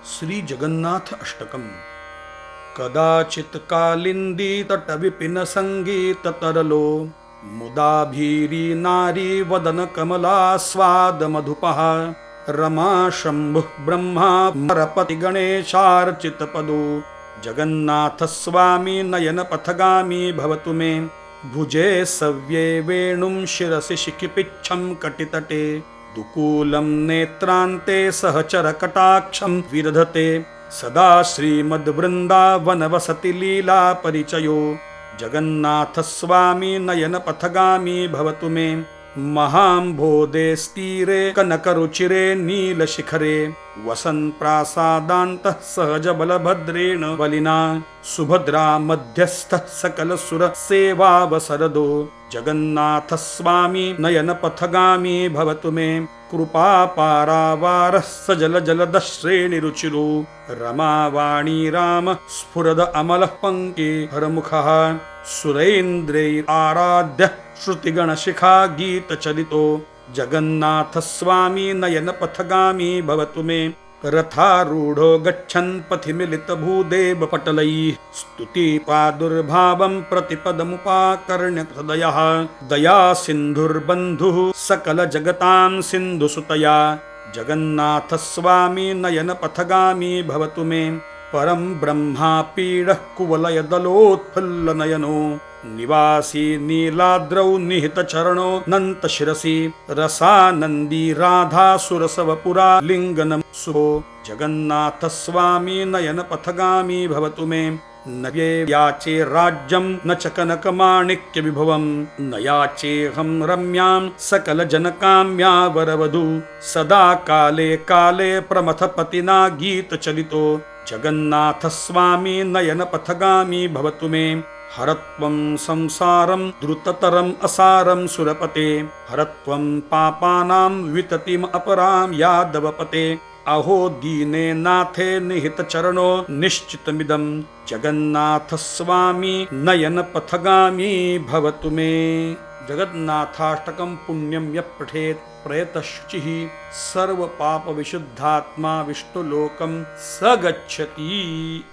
श्री जगन्नाथ अष्टकम। कदाचित कालिंदी तट विपिन संगीत तरलो, मुदाभीरी नारी वदन कमला स्वाद मधुपः, रमा शंभु ब्रह्मा परपति गणेशार्चित पदो, जगन्नाथ स्वामी नयन पथगामी भवतु मे, भुजे सव्ये वेणुं शिरसि शिखिपिच्छं कटितटे, दुकूलं नेत्रान्ते सहचर कटाक्षं विरधते, सदा श्रीमद्वृन्दावन वसति लीला परिचयो, जगन्नाथ स्वामी नयन पथगामी भवतु मे, महाम्भोदे स्थिरे कनकरुचिरे नीलशिखरे, वसन् प्रासादान्तः सहज बलभद्रेण बलिना, सुभद्रा मध्यस्थः सकल सुर सेवावसरदो, जगन्नाथ स्वामी नयन पथगामी भवतु मे, कृपा पारावारः सजल जलद श्रेणी रुचिरो, रमावाणी राम स्फुरद अमलः पंके हरमुखः, सुरेन्द्रैः आराध्य श्रुतिगणशिखा गीत चलितो, जगन्नाथ स्वामी नयन पथगामी भवतु मे, रथारूढो गच्छन् पथि मिलित भूदेव पटलैः, स्तुति पादुर्भावं प्रतिपदमुपाकर्ण्य हृदयः, दया सिन्धुर्बन्धुः सकल जगतां सिन्धुसुतया, जगन्नाथ स्वामी नयन पथगामी भवतु मे, परं ब्रह्मा पीडः कुवलय दलोत्फुल्ल नयनो, निवासी नीलाद्रौ निहित चरणो नंत शिरसि, रसानंदी राधा सुरसवपुरा लिंगन सुभो, जगन्नाथ स्वामी नयन पथगामी भवतु मे, न याचे राज्यं न च कनक माणिक्य विभवं, न याचेऽहं रम्यां सकल जनकाम्या वरवधू, सदा काले काले प्रमथ पतिना गीत चलितो, जगन्नाथ स्वामी नयन पथगामी भवतु मे, हरत्वं संसारं द्रुततरं असारं सुरपते, हरत्वं पापानां विततिम अपरां यादवपते, अहो दीने नाथे निहित चरणो निश्चितमिदं, जगन्नाथ स्वामी नयन पथगामी भवतु मे। जगन्नाथाष्टकं पुण्यं यः पठेत् प्रयतः शुचिः, सर्व पाप विशुद्धात्मा विष्णुलोकं स गच्छति।